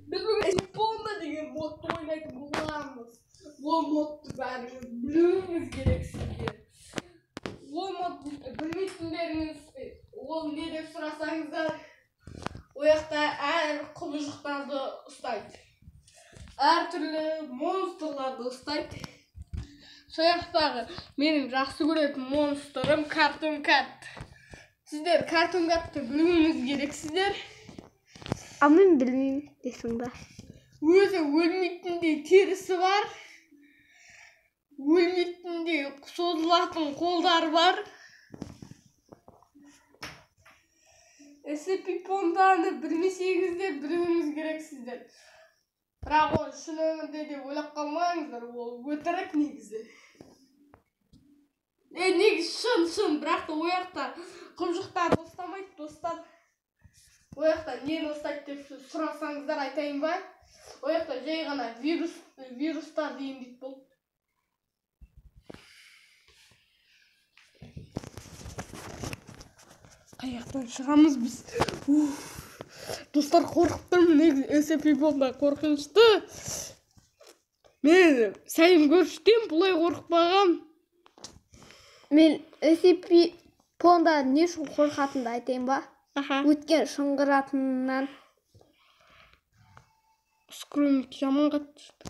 Biz bugün Ponda деген modda oynayıp bulamız. Bu moddu bәріңіз білуіңіз керек сіздер. Ол мод білмейтіндеріңіз, ол не деп сұрасаңыздар, ол жақта әр құбыжықтарды ұстайды. Әр түрлі монстрларды ұстайды. Сол жақтағы менің жақсы көретін монстрым Cartoon Cat. Сіздер Cartoon Cat'ты білуіңіз керексіздер. А мен білмеймін дейсің ба? Өзі өлмейтіндей терісі бар. Өлмейтіндей созылатын қолдары бар. SCP Pondаны білмесеңіздер білуіңіз керексіздер. Бірақ ол шын өмірде деп ойлап қалмаңыздар, ол өтірік негізі. Негізі шын, бірақ та ол жақта құбыжықтарды ұстамайды, достар. Ол жақта нені ұстайды деп сұрасаңыздар айтайын ба? Ол жақта жай ғана вирустарды емдейді болды. Қай жақтан шығамыз біз? Достар, қорқып тұрмын, негізі SCP Ponda қорқынышты. Мен сәйім көріштен бұлай қорқпағам. Мен SCP Ponda не үшін қорқатынды айтайын ба? Өткен шыңғыратыннан. Скромник жаман қатты.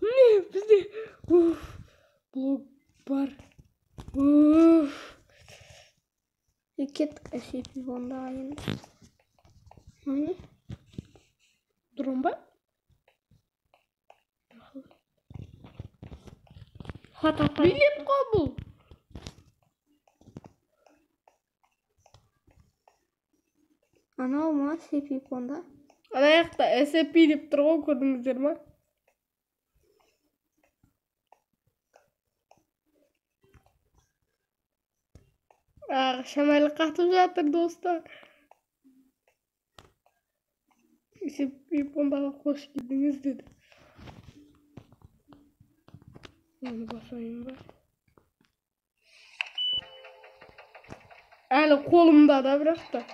Міне бізде блог бар. Кеттік SCP Pondaға енді. Дұрын ба? Билеп қой бұл. Анау ма SCP Ponda? Ана жақта SCP деп тұр ғой, көрдіңіздер ма? Шамайлы қатып жатыр, достар. SCP Pondaға қош келдіңіз деді. Оны басайын ба? Әлі қолымда да, бірақ та.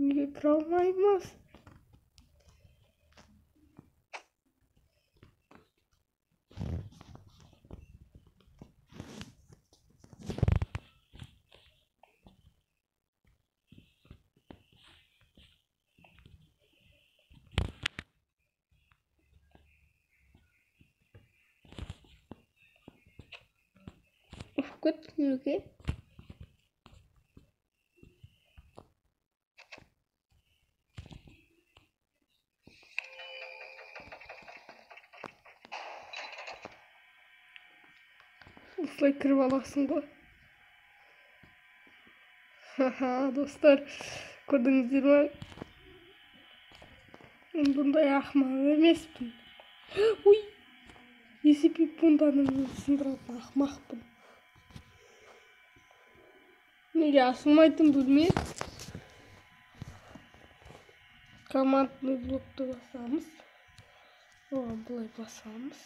Неге кіре алмаймыз? Кеттік неге? Осылай кіріп аласың ғой. Достар, көрдіңіздер ме? Мен бұндай ақымақ емеспін. SCP Pondаны сындыратын ақымақпын. Неге ашылмайтын білмейді? Командный блокты басамыз. Оған бұлай басамыз.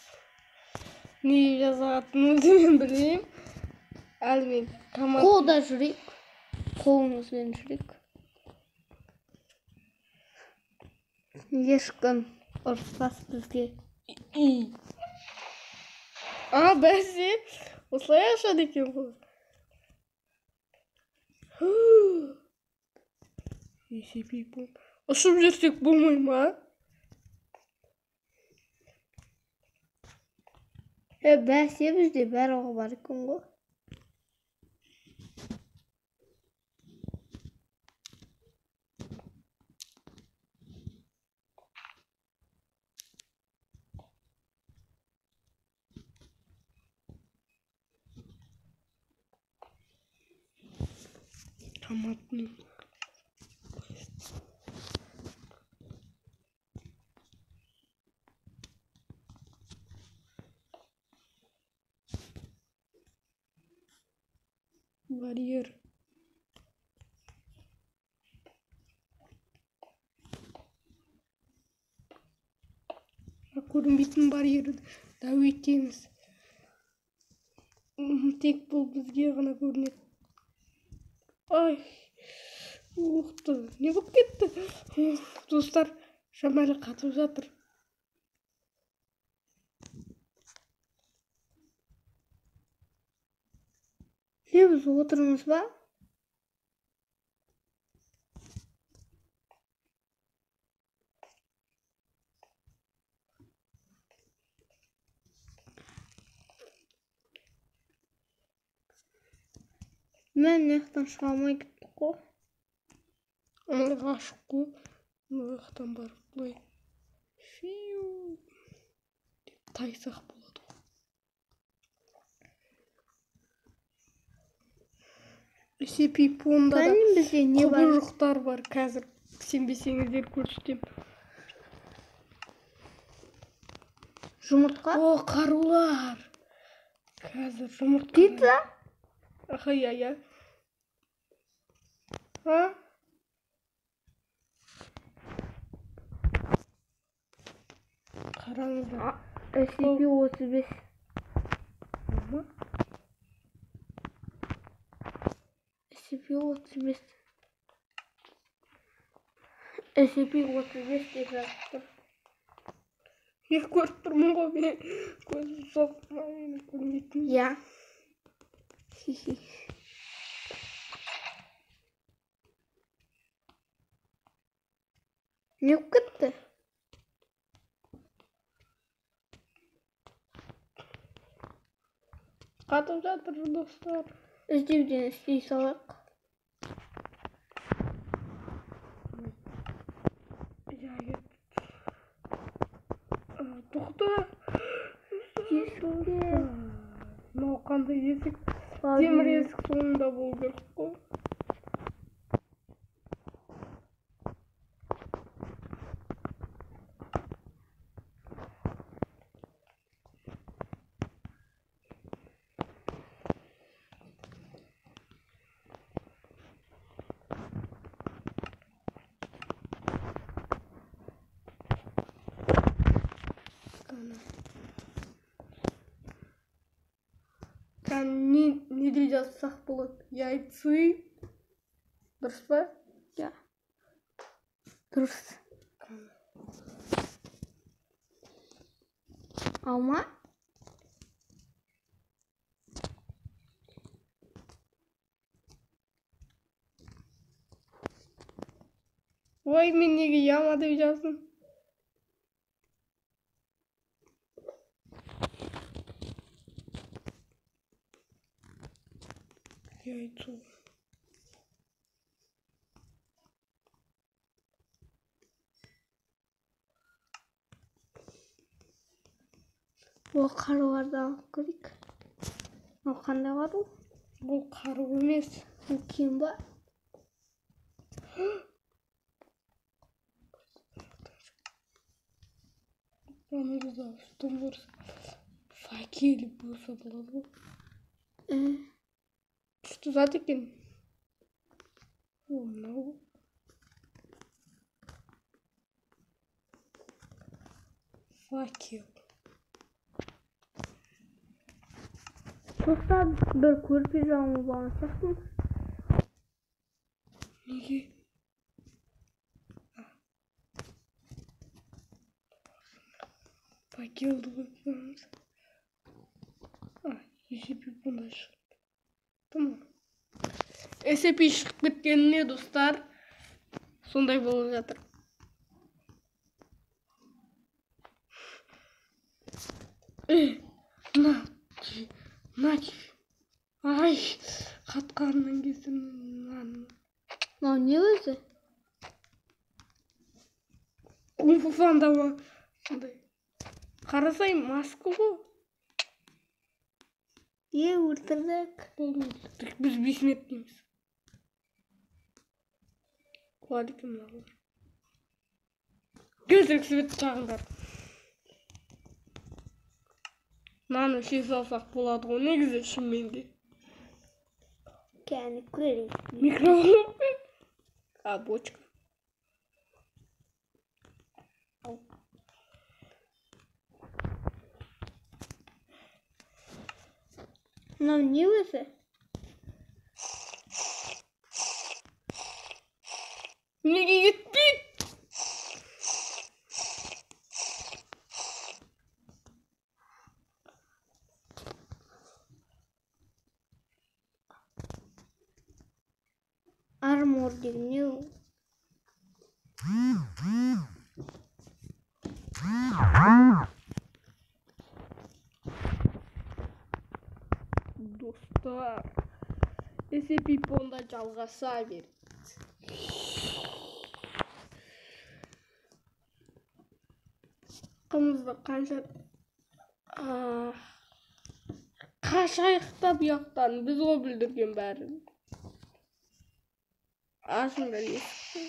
Не жазатынымызды мен білмеймін. Әлі мен команда... Қолда жүрек. Қолымызбен жүрек. Ешкім ұрыспас бізге. Бәсе, осылай ашады екен ғой. SCP Ponda. Ұшып жүрсек болмай ма? Бәсе, бізде бәрі бар екен ғой. Командный. Барьер. Көрінбейтін барьерді дәу етеміз. Тек бұл бізге ғана көрінеді. Ай, Уқты, не болып кетті? Достар, шамайлы қатып жатыр. Ne biz отырмыз ба? Мен мынаяқтан шыға алмай кеттік қой. Ашық қой. Мынаяқтан барып былай. Фиу. Деп тайсақ болады ғой. SCP-онда да бізде не бар? құбыжықтар бар. Қазір сенбесеңіздер көрсетем. Жұмыртқа? О, қарулар. Қазір жұмыртқа. Пицца? Ай. Ha? Қараңыздар. SCP-35. Ма? SCP-35. SCP-35 деп жазып тұр. Я көріп тұрмын ғой мен. Көзім соқпай көрмейтін. Я. Хи-хи. Не болып кетті? Қатып жатыр достар. Іздеуден істей салайық. Тоқта. Есікте. Мынау қандай есік? Темір есік соңында болу керек қой. Не де жазсақ болады? Яйцы. Дұрыс па? Я. Дұрыс. Алма? Ой, мен неге яма деп жаздым? Яйцо. Ол қаруларды алып көрейік. Ол қандай қару? Бұл қару емес. Ол киім ба? Аныңызда ұстым болса. Факелі болса болады ғой. Күшті зат екен. Мынау. Факел. Достар, бір көрпе жауымыз болған сияқтымыз. Неге? Факелді қойып. SCP бұнда шығып. Tamam. SCP шығып кеткеніне достар. Сондай болып жатыр. На. Ай, қатқанынан кесірінен. Мынау не өзі? Кунг-фу панда ма? Сондай. Қарасай маска ғой. Өлтірдік. Біз бесмет дейміз. Құлады кім мыналар? Gözlük свет жағыңдар. Мынаны ше салсақ болады ғой, негізі шынымен де. Кәне көрейік. Микроволновка. Бочка. Мынау не өзі? Неге кетпейді? Армор деген не ол? Достар, SCP-онда жалғаса береді. Қымызды қашайық та бұяқтан, біз ғой бүлдірген бәрін. Ашыңдар есікті.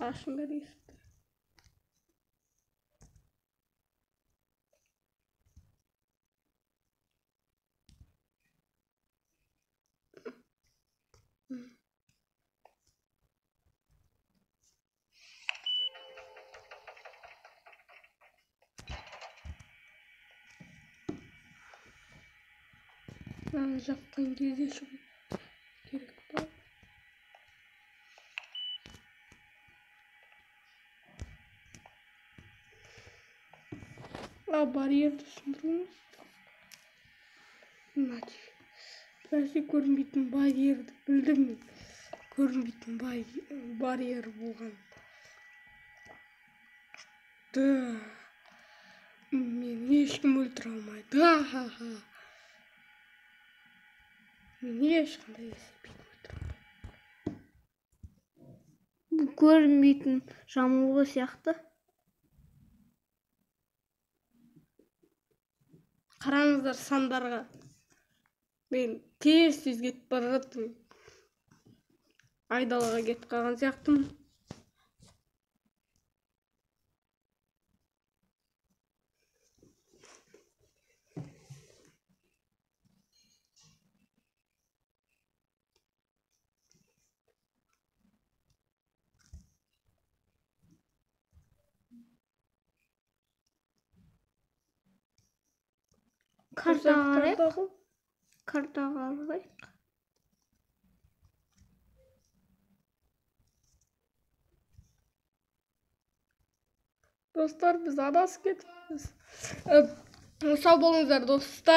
Ашыңдар есікті. Жапқан кезде шығу керек па? Барьерді сындыруымыз. Бәсе көрінбейтін барьерді білдім. Көрінбейтін барьер болған. Мен ешкім өлтіре алмайды. Мен ешқандай SCP-ні өлтіре алмайды. Бұл көрінбейтін жамылғы сияқты. Қараңыздар сандарға. Мен тез кетіп бара жаттым. Айдалаға кетіп қалған сияқтымын. Картаға қарайық. Достар, біз адасып кетіппіз. Сау болыңыздар, достар.